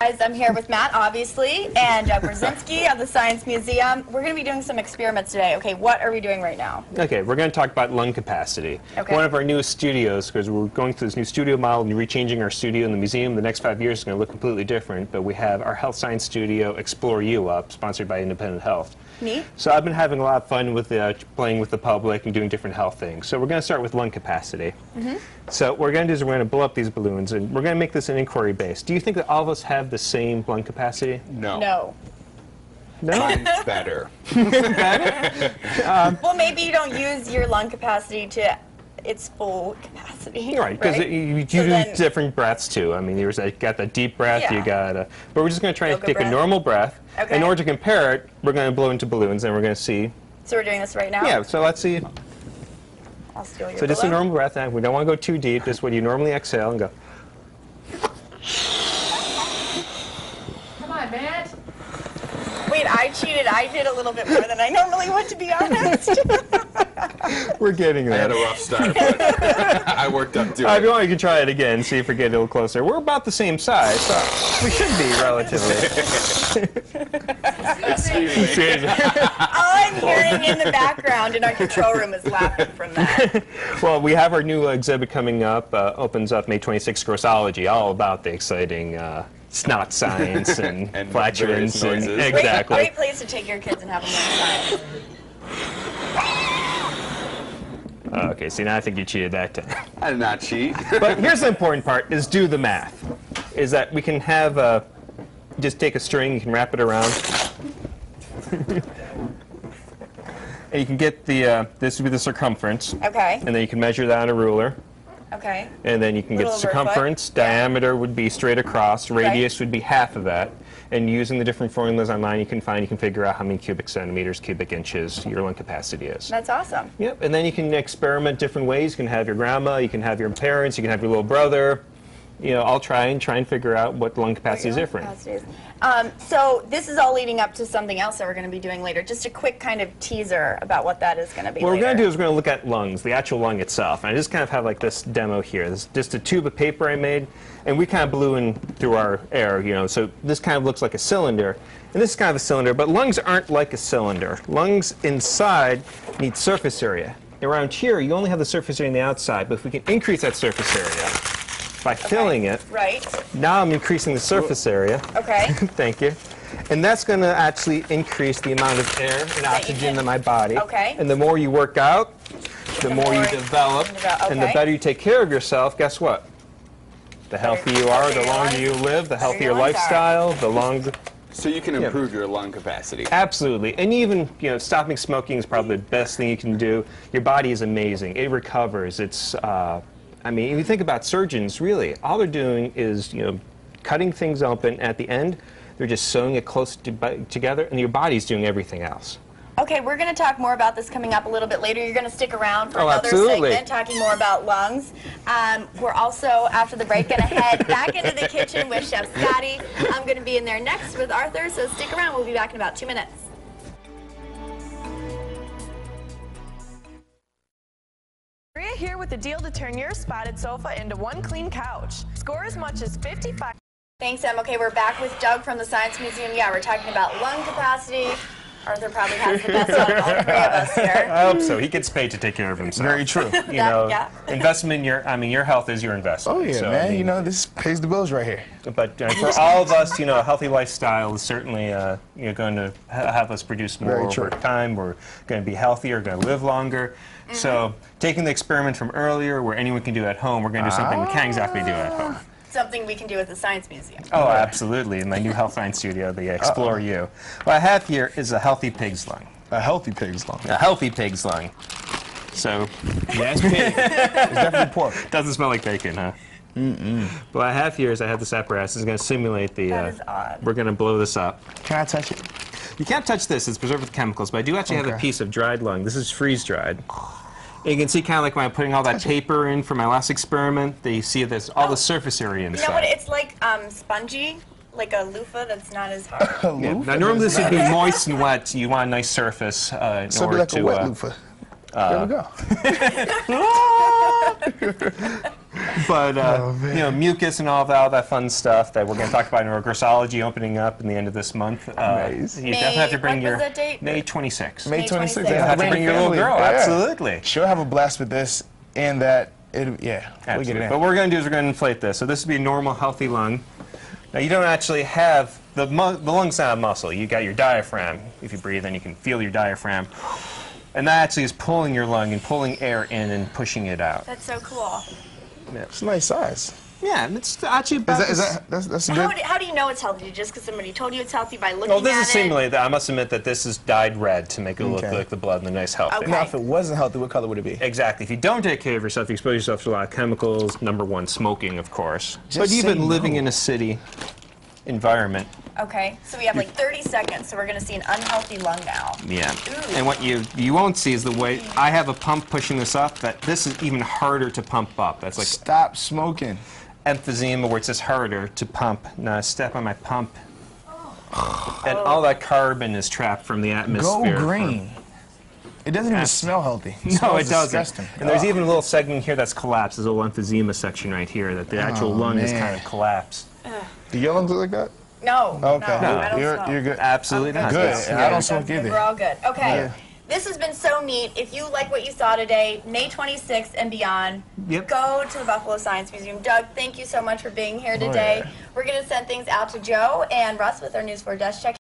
Guys, I'm here with Matt, obviously, and Doug Brzezinski of the Science Museum. We're going to be doing some experiments today. Okay, what are we doing right now? Okay, we're going to talk about lung capacity. Okay. One of our newest studios, because we're going through this new studio model and rechanging our studio in the museum. The next 5 years is going to look completely different, but we have our health science studio, Explore You, up, sponsored by Independent Health. Neat. So I've been having a lot of fun with playing with the public and doing different health things. So we're going to start with lung capacity. So what we're going to do is we're going to blow up these balloons, and we're going to make this an inquiry base. Do you think that all of us have the same lung capacity? No. No. No? Mine's better. Well, maybe you don't use your lung capacity to its full capacity. Right, because you do different breaths too. I mean, there's got the deep breath, Yeah. you got but we're just going to try to Yoga take breath. a normal breath. Okay. In order to compare it, we're going to blow into balloons, and we're going to see. So we're doing this right now? Yeah, so let's see. I'll steal your So just a balloon. normal breath, and we don't want to go too deep. Just what you normally exhale and go. Come on, Matt. Wait, I cheated. I did a little bit more than I normally would, to be honest. We're getting I had there. a rough start, but I worked up to If you it. want, you can try it again, see if we get a little closer. We're about the same size, so we should be relatively. Excuse me. All I'm hearing in the background in our control room is laughing from that. Well, we have our new exhibit coming up. Opens up May 26th, Grossology, all about the exciting snot science and, And flatulence. various And, noises. exactly. Great place to take your kids and have them learn science. Okay, see, now I think you cheated that time. I did not cheat. But here's the important part, is do the math. Is that we can have, just take a string, you can wrap it around. And you can get the, this would be the circumference. Okay. And then you can measure that on a ruler. Okay. And then you can get Little the over a foot. circumference, diameter would be straight across, radius would be half of that. And using the different formulas online you can figure out how many cubic centimeters, cubic inches your lung capacity is. That's awesome. Yep, and then you can experiment different ways. You can have your grandma, you can have your parents, you can have your little brother. You know, I'll try and figure out what lung capacity is different. So this is all leading up to something else that we're going to be doing later. Just a quick kind of teaser about what that is going to be What later. we're going to do is we're going to look at lungs, the actual lung itself. And I just kind of have like this demo here. This is just a tube of paper I made, and we kind of blew in through our air, you know. So this kind of looks like a cylinder, and this is kind of a cylinder, but lungs aren't like a cylinder. Lungs inside need surface area. Around here, you only have the surface area on the outside, but if we can increase that surface area by filling it, Right. now I'm increasing the surface area. Okay. Thank you. And that's going to actually increase the amount of air and oxygen in my body. Okay. And the more you work out, the more you more develop, and the okay. better you take care of yourself, guess what? The healthier you are, the longer you live, the healthier lungs are. lifestyle, the longer... So you can improve your lung capacity. Absolutely. And even, you know, stopping smoking is probably the best thing you can do. Your body is amazing. It recovers. It's, I mean, if you think about surgeons, really, all they're doing is, you know, cutting things open. At the end, they're just sewing it close together, and your body's doing everything else. Okay, we're going to talk more about this coming up a little bit later. You're going to stick around for Oh, another absolutely. segment talking more about lungs. We're also, after the break, going to head back into the kitchen with Chef Scotty. I'm going to be in there next with Arthur, so stick around. We'll be back in about 2 minutes. Maria here with the deal to turn your spotted sofa into one clean couch. Score as much as 55. Thanks, Em. Okay, we're back with Doug from the Science Museum. Yeah, we're talking about lung capacity. Arthur probably has the best out of all three of us here. I hope so. He gets paid to take care of himself. Very true. You know, yeah. investment in your, I mean, your health is your investment. Oh yeah, So, I man. mean, You know, this pays the bills right here. But for all of us, you know, a healthy lifestyle is certainly you know, going to have us produce more Very over true. time. We're going to be healthier, going to live longer. So taking the experiment from earlier, where anyone can do at home, we're going to do something we can't exactly do at home. Something we can do at the Science Museum. Oh, absolutely. In my new health science studio, the Explore You. What I have here is a healthy pig's lung. A healthy pig's lung. A healthy pig's lung. So, Yes, pig. It's definitely pork. doesn't smell like bacon, huh? What I have here is I have this apparatus. It's going to simulate the. That is odd. We're going to blow this up. Can I touch it? You can't touch this. It's preserved with chemicals. But I do actually have a Okay. piece of dried lung. This is freeze dried. And you can see kind of like when I'm putting all that paper in for my last experiment. That you see there's all the surface area inside. You know what? It's like spongy, like a loofah that's not as hard. Yeah. Now normally this would be moist and wet. You want a nice surface in So it'd be order like a to. wet loofah. There we go. But you know, mucus and all that fun stuff that we're going to talk about in our Grossology opening up in the end of this month. Nice. You definitely have to bring what was your that date? May 26th. May 26th. 26th. You have to bring your little girl. Yeah. Absolutely. She'll have a blast with this and that. Yeah, we'll get Absolutely. it in. But what we're going to do is we're going to inflate this. So this would be a normal, healthy lung. Now you don't actually have the lung's not a muscle. You got your diaphragm. If you breathe, then you can feel your diaphragm, and that actually is pulling your lung and pulling air in and pushing it out. That's so cool. It's a nice size. Yeah, it's actually about That's good. How do you know it's healthy? Just because somebody told you it's healthy by looking Well, this at is it? simulated. I must admit that this is dyed red to make it look Okay. like the blood and the nice healthy. Okay. Now, if it wasn't healthy, what color would it be? Exactly. If you don't take care of yourself, you expose yourself to a lot of chemicals. Number one, smoking, of course. Just But even say living no. in a city environment. Okay, so we have like 30 seconds, so we're going to see an unhealthy lung now. Yeah. Ooh. And what you won't see is the way I have a pump pushing this up. That this is even harder to pump up. That's like Stop smoking. emphysema, where it's just harder to pump. Now step on my pump, and all that carbon is trapped from the Go atmosphere. green. It doesn't even smell healthy. No, smells it doesn't. disgusting. And there's even a little segment here that's collapsed. There's a little emphysema section right here that the actual lung is man. kind of collapsed. Do your lungs look like that? No, Okay. no, I don't you're, smoke. you're good. Absolutely not. Good. That's- And I don't smoke We're either. all good. Okay. Yeah. This has been so neat. If you like what you saw today, May 26th and beyond, Yep. go to the Buffalo Science Museum. Doug, thank you so much for being here today. yeah. We're going to send things out to Joe and Russ with our News 4 Desk Check.